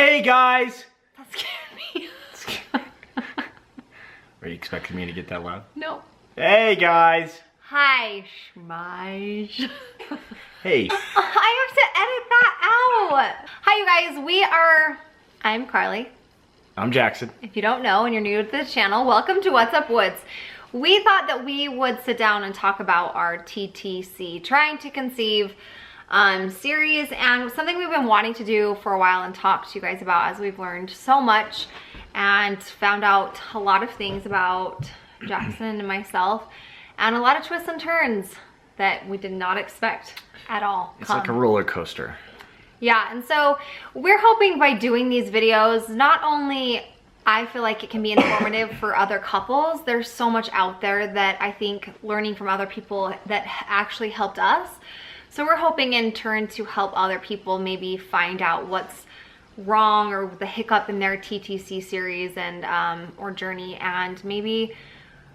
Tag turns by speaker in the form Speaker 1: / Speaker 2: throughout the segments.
Speaker 1: Hey guys!
Speaker 2: That scared me.
Speaker 1: Are you expecting me to get that loud?
Speaker 2: No.
Speaker 1: Hey guys!
Speaker 2: Hi, Schmaj.
Speaker 1: Hey.
Speaker 2: I have to edit that out. Hi, you guys. I'm Carly.
Speaker 1: I'm Jackson.
Speaker 2: If you don't know and you're new to the channel, welcome to WhatsUpWoods. We thought that we would sit down and talk about our TTC, trying to conceive series, and something we've been wanting to do for a while and talk to you guys about, as we've learned so much and found out a lot of things about Jackson and myself, and a lot of twists and turns that we did not expect at all.
Speaker 1: It's like a roller coaster.
Speaker 2: Yeah, and so we're hoping by doing these videos, not only I feel like it can be informative for other couples, there's so much out there that I think learning from other people that actually helped us. So we're hoping in turn to help other people maybe find out what's wrong or the hiccup in their TTC series and or journey, and maybe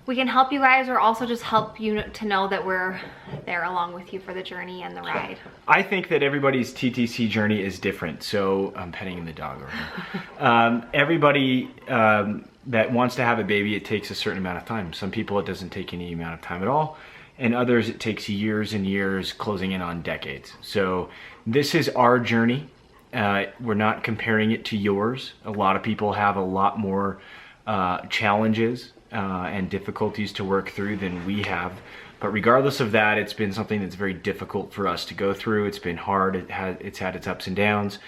Speaker 2: we can help you guys, or also just help you to know that we're there along with you for the journey and the ride.
Speaker 1: I think that everybody's TTC journey is different. So I'm petting the dog over here. Everybody that wants to have a baby, it takes a certain amount of time. Some people it doesn't take any amount of time at all, and others it takes years and years, closing in on decades. So this is our journey. We're not comparing it to yours. A lot of people have a lot more challenges and difficulties to work through than we have. But regardless of that, it's been something that's very difficult for us to go through. It's been hard. It's had its ups and downs,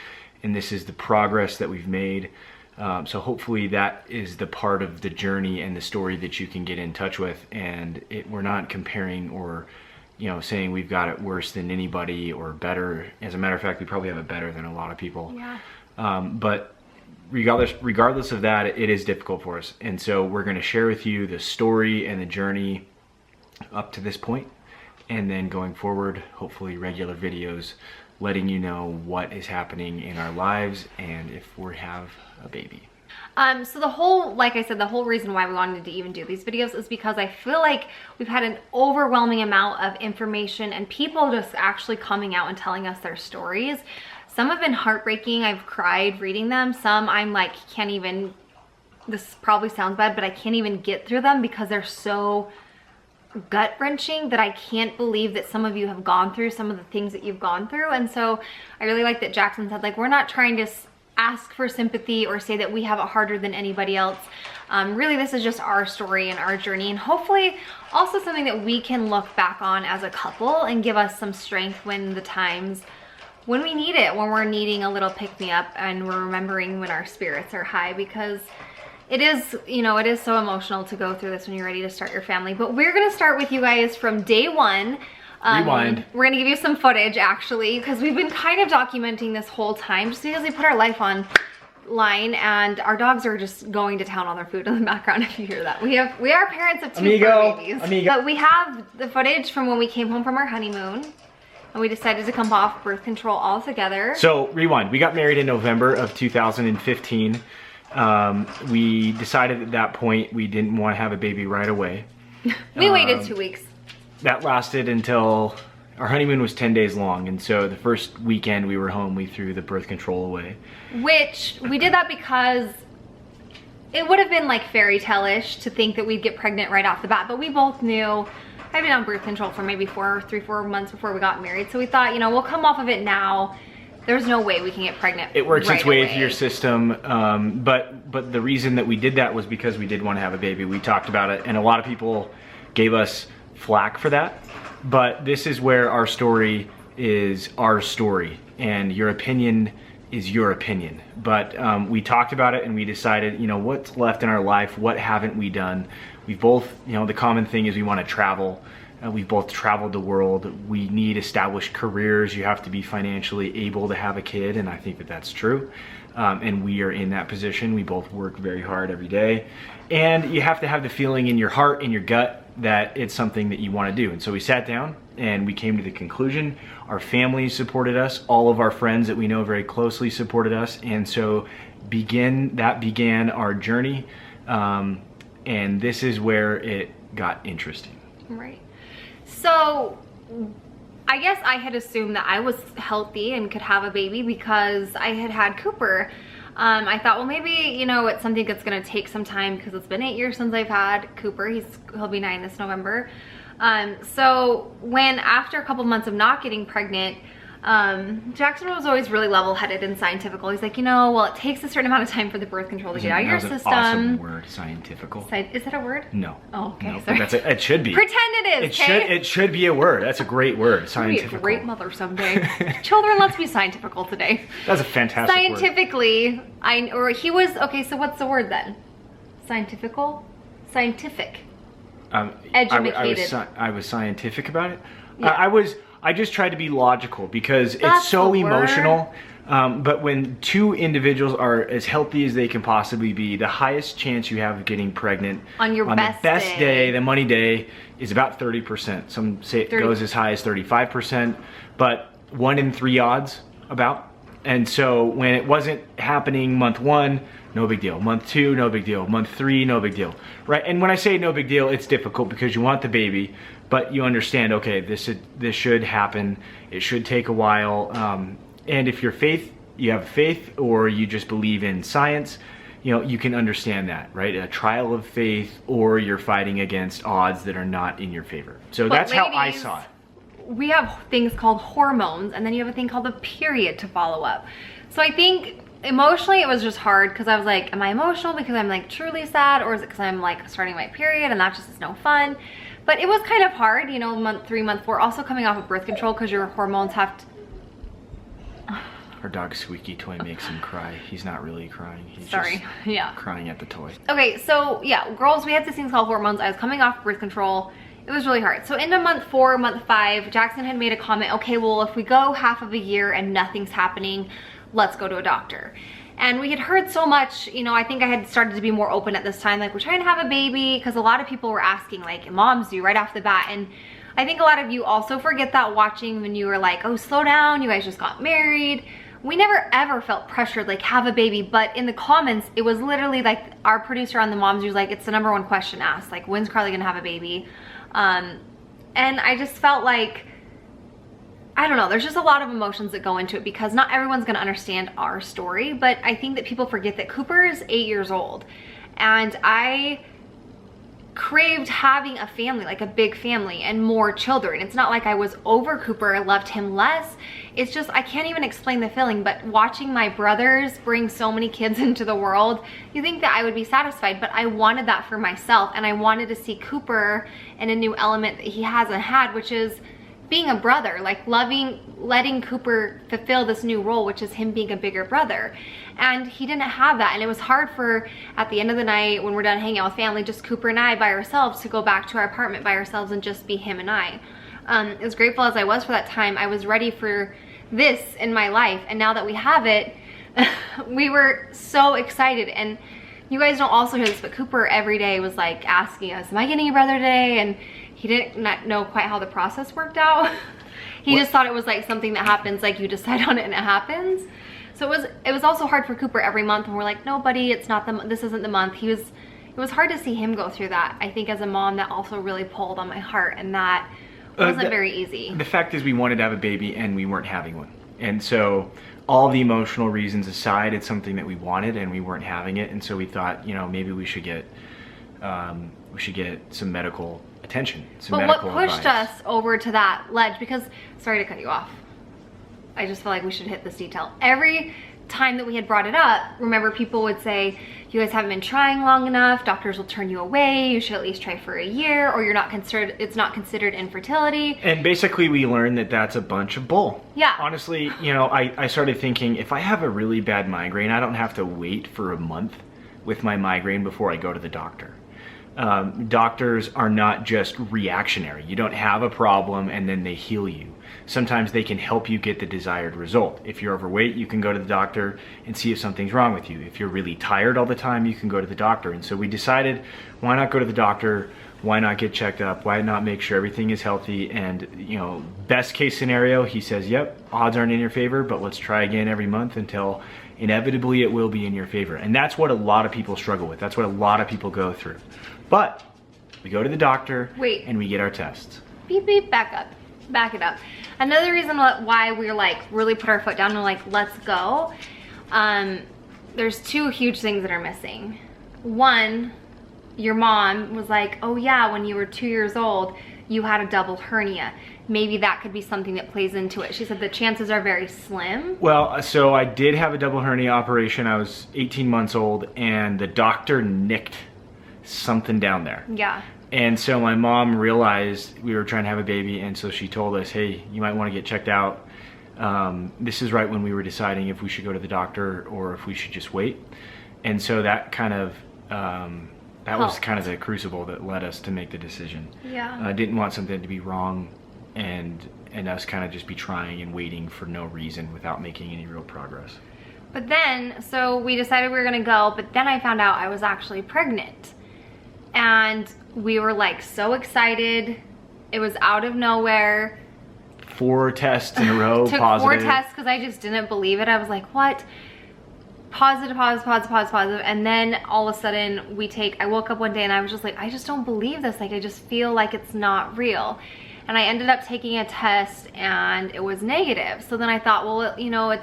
Speaker 1: and this is the progress that we've made. So hopefully that is the part of the journey and the story that you can get in touch with. And we're not comparing or, you know, saying we've got it worse than anybody or better. As a matter of fact, we probably have it better than a lot of people.
Speaker 2: Yeah.
Speaker 1: But regardless of that, it is difficult for us. And so we're going to share with you the story and the journey up to this point, and then going forward, hopefully regular videos letting you know what is happening in our lives and if we have a baby.
Speaker 2: So the whole, like I said, the whole reason why we wanted to even do these videos is because I feel like we've had an overwhelming amount of information and people just actually coming out and telling us their stories. Some have been heartbreaking. I've cried reading them. Some I'm like, can't even, this probably sounds bad, but I can't even get through them because they're so gut-wrenching that I can't believe that some of you have gone through some of the things that you've gone through. And so I really like that Jackson said, like, we're not trying to ask for sympathy or say that we have it harder than anybody else. Really, this is just our story and our journey, and hopefully also something that we can look back on as a couple and give us some strength when the times when we need it, when we're needing a little pick-me-up and we're remembering when our spirits are high, because it is, you know, it is so emotional to go through this when you're ready to start your family. But we're gonna start with you guys from day one.
Speaker 1: Rewind.
Speaker 2: We're gonna give you some footage actually, because we've been kind of documenting this whole time just because we put our life online, and our dogs are just going to town on their food in the background if you hear that. We are parents of two fur babies. But we have the footage from when we came home from our honeymoon and we decided to come off birth control altogether.
Speaker 1: So rewind, we got married in November of 2015. We decided at that point we didn't want to have a baby right away.
Speaker 2: We waited 2 weeks.
Speaker 1: That lasted until our honeymoon was 10 days long, and so the first weekend we were home, we threw the birth control away. Which
Speaker 2: we did that because it would have been like fairy tale-ish to think that we'd get pregnant right off the bat, but we both knew I've been on birth control for maybe 4 months before we got married, so we thought, you know, we'll come off of it now. There's no way we can get pregnant.
Speaker 1: It works
Speaker 2: right
Speaker 1: its way
Speaker 2: away
Speaker 1: through your system, but the reason that we did that was because we did want to have a baby. We talked about it, and a lot of people gave us flack for that. But this is where our story is our story, and your opinion is your opinion. But we talked about it, and we decided, you know, what's left in our life, what haven't we done? We've both, you know, the common thing is we want to travel. We've both traveled the world. We need established careers. You have to be financially able to have a kid, and I think that that's true. And we are in that position. We both work very hard every day. And you have to have the feeling in your heart, in your gut, that it's something that you want to do. And so we sat down and we came to the conclusion. Our family supported us. All of our friends that we know very closely supported us. And so that began our journey. And this is where it got interesting.
Speaker 2: Right. So I guess I had assumed that I was healthy and could have a baby because I had had Cooper. I thought, well, maybe, you know, it's something that's gonna take some time because it's been 8 years since I've had Cooper. He'll be 9 this November. So when after a couple months of not getting pregnant, Jackson was always really level-headed and scientifical. He's like, you know, well, it takes a certain amount of time for the birth control to get out of your system.
Speaker 1: Awesome word, scientifical.
Speaker 2: Is that a word?
Speaker 1: No.
Speaker 2: Oh, okay.
Speaker 1: No,
Speaker 2: Sorry.
Speaker 1: but it should be.
Speaker 2: Pretend it is.
Speaker 1: It should be a word. That's a great word. Scientifical.
Speaker 2: Be a great mother someday. Children, let's be scientifical today.
Speaker 1: That's a fantastic
Speaker 2: Scientifically, okay, so what's the word then? Scientifical? Scientific. Educated.
Speaker 1: I was scientific about it.
Speaker 2: Yeah.
Speaker 1: I just tried to be logical because
Speaker 2: That's
Speaker 1: it's so
Speaker 2: the word.
Speaker 1: emotional. But when two individuals are as healthy as they can possibly be, the highest chance you have of getting pregnant
Speaker 2: on the best
Speaker 1: day, the money day, is about 30%. Some say it goes as high as 35%, but 1 in 3 odds about. And so when it wasn't happening month 1, no big deal. Month 2, no big deal. Month 3, no big deal. Right? And when I say no big deal, it's difficult because you want the baby, but you understand, okay, this should happen. It should take a while. And if you have faith, or you just believe in science, you know, you can understand that, right? A trial of faith, or you're fighting against odds that are not in your favor. So that's how I saw it.
Speaker 2: We have things called hormones, and then you have a thing called the period to follow up. So I think emotionally it was just hard because I was like, am I emotional because I'm like truly sad, or is it because I'm like starting my period and that just is no fun? But it was kind of hard, you know, month 3, month 4, also coming off of birth control because your hormones have to...
Speaker 1: Our dog's squeaky toy makes him cry. He's not really crying. He's
Speaker 2: just
Speaker 1: crying at the toy.
Speaker 2: Okay, so yeah, girls, we had these things called hormones. I was coming off birth control. It was really hard. So into month 4, month 5, Jackson had made a comment, okay, well, if we go half of a year and nothing's happening, let's go to a doctor. And we had heard so much, you know, I think I had started to be more open at this time, like we're trying to have a baby, because a lot of people were asking, like moms do right off the bat. And I think a lot of you also forget that watching when you were like, oh, slow down, you guys just got married. We never ever felt pressured, like have a baby, but in the comments, it was literally like our producer on the Moms was like, it's the #1 question asked, like when's Carly gonna have a baby? And I just felt like, I don't know, there's just a lot of emotions that go into it because not everyone's gonna understand our story, but I think that people forget that Cooper is 8 years old, and I craved having a family, like a big family and more children. It's not like I was over Cooper, I loved him less. It's just, I can't even explain the feeling, but watching my brothers bring so many kids into the world, you think that I would be satisfied, but I wanted that for myself, and I wanted to see Cooper in a new element that he hasn't had, which is being a brother, like letting Cooper fulfill this new role, which is him being a bigger brother. And he didn't have that, and it was hard for, at the end of the night when we're done hanging out with family, just Cooper and I by ourselves, to go back to our apartment by ourselves and just be him and I. As grateful as I was for that time, I was ready for this in my life, and now that we have it, we were so excited. And you guys don't also hear this, but Cooper every day was like asking us, am I getting a brother today? And he didn't not know quite how the process worked out. He just thought it was like something that happens, like you decide on it and it happens. So it was also hard for Cooper every month, and we're like, no buddy, it's not this isn't the month. It was hard to see him go through that. I think as a mom, that also really pulled on my heart, and that wasn't very easy.
Speaker 1: The fact is, we wanted to have a baby and we weren't having one. And so all the emotional reasons aside, it's something that we wanted and we weren't having it. And so we thought, you know, maybe we should get some medical attention, some medical advice. But what pushed us over to that ledge, because, sorry to cut you off, I just feel like we should hit this detail. Every time that we had brought it up, remember, people would say, you guys haven't been trying long enough, doctors will turn you away, you should at least try for a year, or it's not considered infertility. And basically we learned that that's a bunch of bull. Yeah. Honestly, you know, I started thinking, if I have a really bad migraine, I don't have to wait for a month with my migraine before I go to the doctor. Doctors are not just reactionary. You don't have a problem and then they heal you. Sometimes they can help you get the desired result. If you're overweight, you can go to the doctor and see if something's wrong with you. If you're really tired all the time, you can go to the doctor. And so we decided, why not go to the doctor? Why not get checked up? Why not make sure everything is healthy? And, you know, best case scenario, he says, yep, odds aren't in your favor, but let's try again every month until inevitably it will be in your favor. And that's what a lot of people struggle with. That's what a lot of people go through. But we go to the doctor and we get our tests. Beep, beep, back up. Back it up. Another reason why we're like really put our foot down and like, let's go.
Speaker 2: there's two huge things that are missing. One, your mom was like, oh yeah, when you were 2 years old, you had a double hernia. Maybe that could be something that plays into it. She said the chances are very slim.
Speaker 1: Well, so I did have a double hernia operation. I was 18 months old, and the doctor nicked something down there.
Speaker 2: Yeah.
Speaker 1: And so my mom realized we were trying to have a baby, and so she told us, hey, you might want to get checked out. This is right when we were deciding if we should go to the doctor or if we should just wait. And so that kind of, that was kind of the crucible that led us to make the decision.
Speaker 2: Yeah.
Speaker 1: I didn't want something to be wrong and us kind of just be trying and waiting for no reason without making any real progress.
Speaker 2: But then, so we decided we were gonna go, but then I found out I was actually pregnant. And we were like so excited. It was out of nowhere.
Speaker 1: 4 tests in a row,
Speaker 2: Took
Speaker 1: positive.
Speaker 2: 4 tests because I just didn't believe it. I was like, what? Positive, positive. And then all of a sudden I woke up one day and I was just like, I just don't believe this. Like, I just feel like it's not real. And I ended up taking a test and it was negative. So then I thought, well, you know,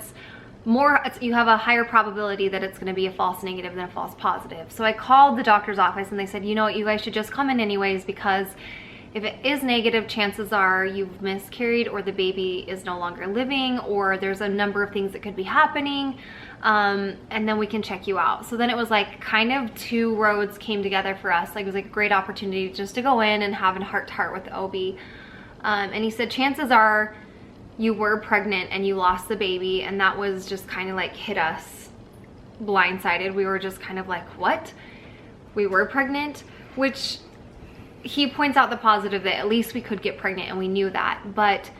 Speaker 2: you have a higher probability that it's gonna be a false negative than a false positive. So I called the doctor's office and they said, you know what, you guys should just come in anyways, because if it is negative, chances are you've miscarried or the baby is no longer living, or there's a number of things that could be happening, and then we can check you out. So then it was like kind of 2 roads came together for us. Like, it was like a great opportunity just to go in and have a heart-to-heart with the OB. And he said, chances are you were pregnant and you lost the baby, and that was just kind of like hit us blindsided. We were just kind of like, what? We were pregnant? Which he points out the positive that at least we could get pregnant, and we knew that. But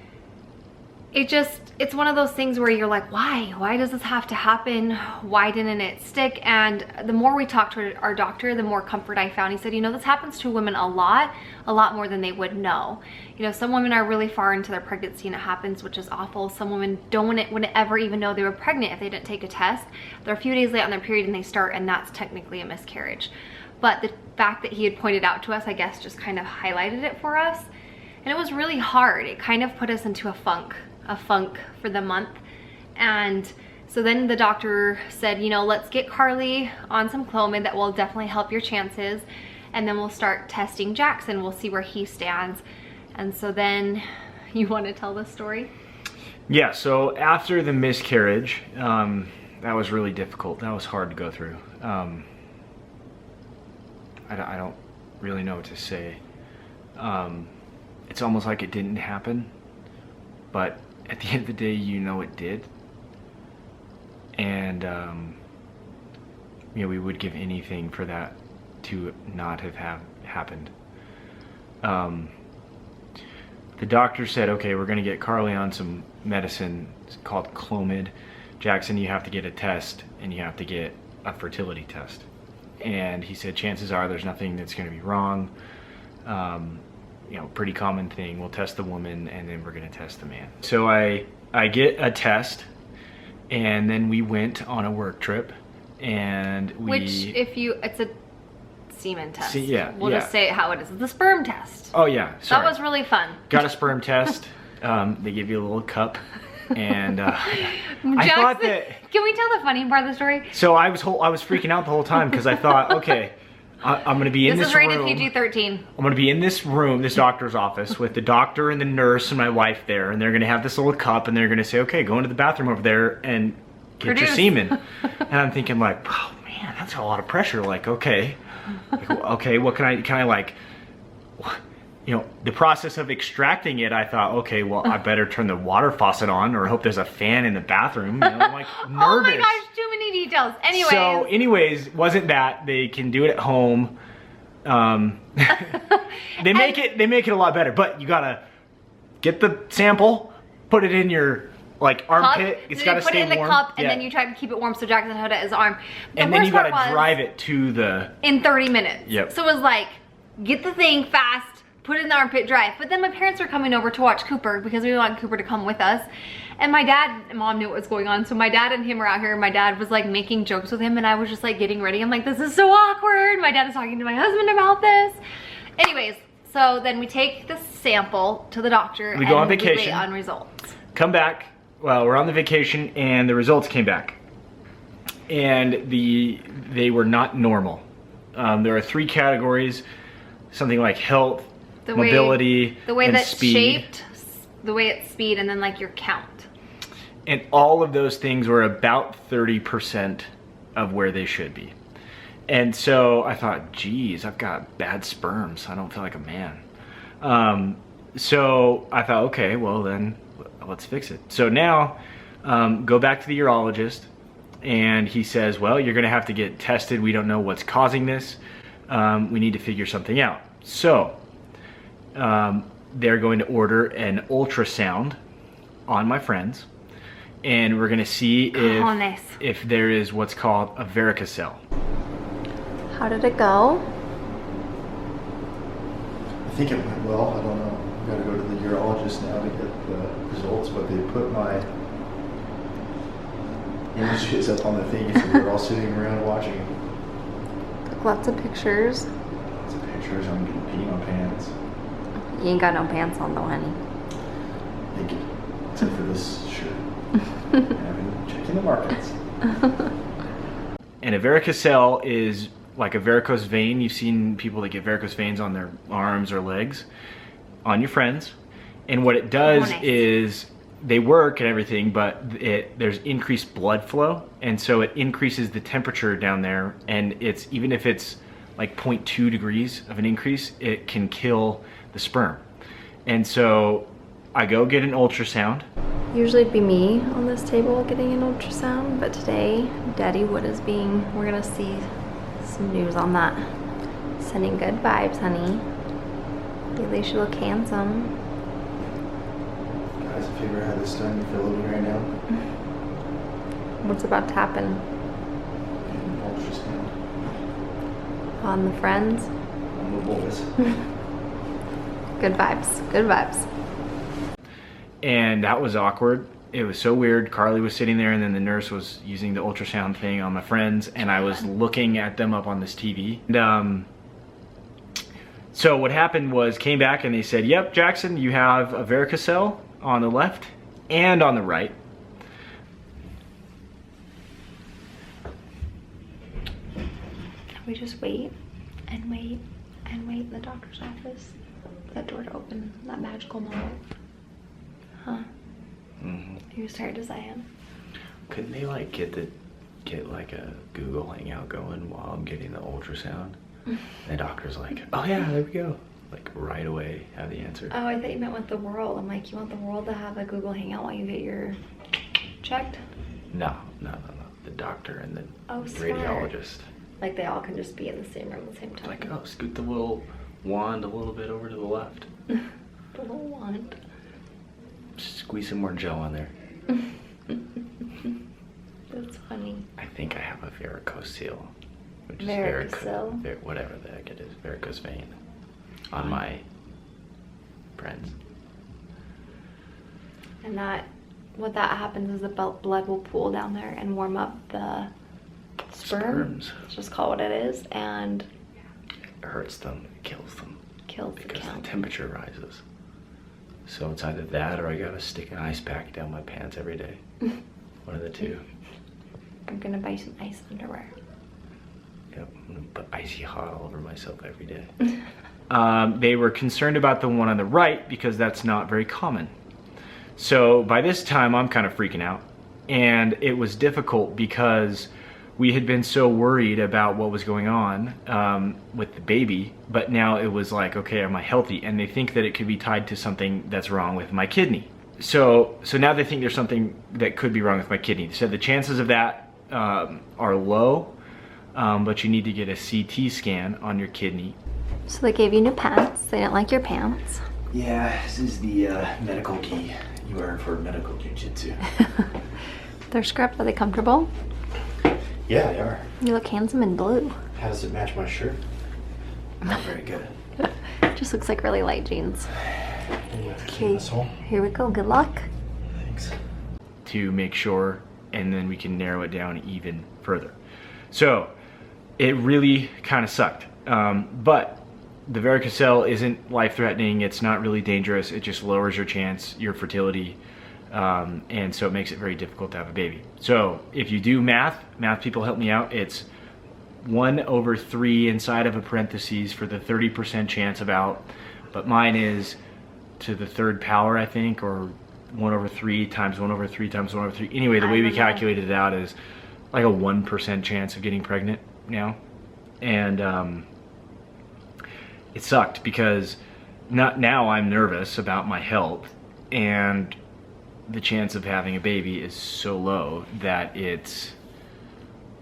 Speaker 2: it's one of those things where you're like, why does this have to happen? Why didn't it stick? And the more we talked to our doctor, the more comfort I found. He said, you know, this happens to women a lot more than they would know. You know, some women are really far into their pregnancy and it happens, which is awful. Some women wouldn't ever even know they were pregnant if they didn't take a test. They're a few days late on their period and they start, and that's technically a miscarriage. But the fact that he had pointed out to us, I guess, just kind of highlighted it for us. And it was really hard. It kind of put us into a funk for the month. And so then the doctor said, you know, let's get Carly on some Clomid that will definitely help your chances. And then we'll start testing Jackson. We'll see where he stands. And so then, you want to tell the story?
Speaker 1: Yeah, so after the miscarriage, that was really difficult. That was hard to go through. I don't really know what to say. It's almost like it didn't happen, but at the end of the day, you know it did. And you know, we would give anything for that to not have happened. The doctor said, okay, we're gonna get Carly on some medicine called Clomid. Jackson, you have to get a test, and you have to get a fertility test. And he said, chances are there's nothing that's gonna be wrong. You know, pretty common thing. We'll test the woman and then we're gonna test the man. So I get a test, and then we went on a work trip, and it's a semen test. We'll just say it how it is. It's the sperm test. Oh yeah, sorry.
Speaker 2: That was really fun.
Speaker 1: Got a sperm test. They give you a little cup, and
Speaker 2: Jackson,
Speaker 1: I thought that.
Speaker 2: Can we tell the funny part of the story?
Speaker 1: So I was freaking out the whole time because I thought, okay, I'm gonna be in this room.
Speaker 2: This is rated PG-13.
Speaker 1: I'm gonna be in this room, this doctor's office, with the doctor and the nurse and my wife there, and they're gonna have this little cup, and they're gonna say, okay, go into the bathroom over there and get your semen. And I'm thinking like, oh man, that's a lot of pressure. Like, okay, what can I like, you know, the process of extracting it, I thought, okay, well, I better turn the water faucet on, or hope there's a fan in the bathroom. You know, I'm like nervous.
Speaker 2: Oh my gosh, too many details.
Speaker 1: Anyways, wasn't that they can do it at home. They make it a lot better, but you gotta get the sample, put it in your like armpit.
Speaker 2: Cup.
Speaker 1: It's gotta stay warm.
Speaker 2: Put it in the cup, and then you try to keep it warm so Jackson had it at his arm.
Speaker 1: And then you gotta drive it to the...
Speaker 2: In 30 minutes.
Speaker 1: Yep.
Speaker 2: So it was like, get the thing fast, put it in the armpit, drive. But then my parents were coming over to watch Cooper because we wanted Cooper to come with us. And my dad and mom knew what was going on. So my dad and him were out here, and my dad was like making jokes with him, and I was just like getting ready. I'm like, this is so awkward. My dad is talking to my husband about this. Anyways, so then we take the sample to the doctor.
Speaker 1: We go on vacation.
Speaker 2: We wait on results.
Speaker 1: Come back. Well, we're on the vacation, and the results came back. and they were not normal. There are 3 categories, something like health, mobility,
Speaker 2: the way
Speaker 1: and
Speaker 2: that's
Speaker 1: speed.
Speaker 2: shaped, the way it's speed, and then like your count.
Speaker 1: And all of those things were about 30% of where they should be. And so I thought, geez, I've got bad sperms. I don't feel like a man. So I thought, okay, well then let's fix it. So now go back to the urologist, and he says, well, you're gonna have to get tested. We don't know what's causing this. We need to figure something out. So they're going to order an ultrasound on my friends, and we're gonna see if there is what's called a varicocele.
Speaker 2: How did it go?
Speaker 3: I think it went well. I don't know. I've got to go to the urologist now to get the results, but they put my images up on the thing, so we were all sitting around watching.
Speaker 2: Took lots of pictures.
Speaker 3: Lots of pictures. I'm getting pee in my pants.
Speaker 2: You ain't got no pants on though, honey.
Speaker 3: Naked, except for this shirt. I've been checking the markets.
Speaker 1: And a varicocele is like a varicose vein. You've seen people that get varicose veins on their arms or legs, on your friends. And what it does is they work and everything, but there's increased blood flow. And so it increases the temperature down there. And it's, even if it's like 0.2 degrees of an increase, it can kill the sperm. And so I go get an ultrasound.
Speaker 2: Usually it'd be me on this table getting an ultrasound, but today Daddy Wood is we're gonna see some news on that. Sending good vibes, honey. At least you look handsome.
Speaker 3: Guys, if you ever had this done, you feel me right now?
Speaker 2: What's about to happen?
Speaker 3: Get an ultrasound
Speaker 2: On the friends?
Speaker 3: on the boys.
Speaker 2: Good vibes, good vibes.
Speaker 1: And that was awkward. It was so weird. Carly was sitting there, and then the nurse was using the ultrasound thing on my friends, and I was looking at them up on this TV. And so what happened was, came back and they said, yep, Jackson, you have a varicocele on the left and on the right.
Speaker 2: We just wait and wait and wait in the doctor's office for that door to open, that magical moment. Huh?
Speaker 1: Mm-hmm.
Speaker 2: You're tired as I am.
Speaker 1: Couldn't they like get like a Google Hangout going while I'm getting the ultrasound? The doctor's like, oh yeah, there we go. Like right away have the answer.
Speaker 2: Oh, I thought you meant with the world. I'm like, you want the world to have a Google Hangout while you get your checked?
Speaker 1: No. The doctor and the
Speaker 2: Smart.
Speaker 1: radiologist.
Speaker 2: Like they all can just be in the same room at the same time.
Speaker 1: Like, oh, scoot the little wand a little bit over to the left.
Speaker 2: The little wand.
Speaker 1: Squeeze some more gel on there.
Speaker 2: That's funny.
Speaker 1: I think I have a varicocele, which is
Speaker 2: Varicocele?
Speaker 1: whatever the heck it is, varicose vein, on my friends.
Speaker 2: And what that happens is the blood will pool down there and warm up the sperms. Let's just call it what it is, and
Speaker 1: it hurts them, it kills them.
Speaker 2: Kills
Speaker 1: because
Speaker 2: the count.
Speaker 1: the temperature rises. So it's either that or I gotta stick an ice pack down my pants every day. One of the two.
Speaker 2: I'm gonna buy some ice underwear.
Speaker 1: Yep, I'm gonna put icy hot all over myself every day. They were concerned about the one on the right because that's not very common. So by this time I'm kind of freaking out, and it was difficult because we had been so worried about what was going on with the baby, but now it was like, okay, am I healthy? And they think that it could be tied to something that's wrong with my kidney. So now they think there's something that could be wrong with my kidney. They said the chances of that are low, but you need to get a CT scan on your kidney.
Speaker 2: So they gave you new pants. They didn't like your pants.
Speaker 3: Yeah, this is the medical key you earn for medical jujitsu.
Speaker 2: They're scrubbed. Are they comfortable?
Speaker 3: Yeah, they are.
Speaker 2: You look handsome in blue.
Speaker 3: How does it match my shirt? Not very good.
Speaker 2: Just looks like really light jeans.
Speaker 3: Okay,
Speaker 2: here we go. Good luck.
Speaker 3: Thanks.
Speaker 1: To make sure, and then we can narrow it down even further. So it really kind of sucked. But the varicocele isn't life-threatening. It's not really dangerous. It just lowers your fertility And so it makes it very difficult to have a baby. So if you do math people help me out, it's 1/3 inside of a parentheses for the 30% chance of out, but mine is to the third power, I think, or 1/3 times 1/3 times 1/3. Anyway, the way we calculated it out is like a 1% chance of getting pregnant now. And it sucked because now I'm nervous about my health, and the chance of having a baby is so low that it's,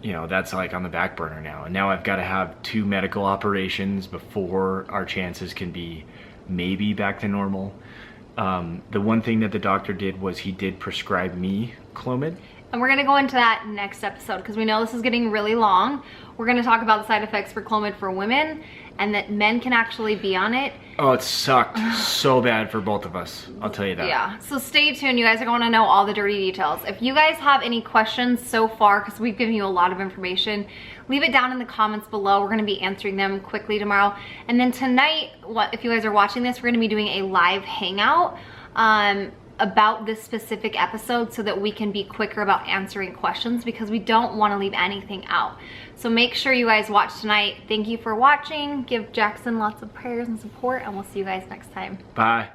Speaker 1: you know, that's like on the back burner now. And now I've got to have 2 medical operations before our chances can be maybe back to normal. The one thing that the doctor did was he did prescribe me Clomid.
Speaker 2: And we're gonna go into that next episode because we know this is getting really long. We're gonna talk about the side effects for Clomid for women and that men can actually be on it.
Speaker 1: Oh, it sucked so bad for both of us. I'll tell you that.
Speaker 2: Yeah, so stay tuned. You guys are going to know all the dirty details. If you guys have any questions so far, because we've given you a lot of information, leave it down in the comments below. We're going to be answering them quickly tomorrow. And then tonight, if you guys are watching this, we're going to be doing a live hangout about this specific episode so that we can be quicker about answering questions because we don't want to leave anything out. So make sure you guys watch tonight. Thank you for watching. Give Jackson lots of prayers and support, and we'll see you guys next time.
Speaker 1: Bye.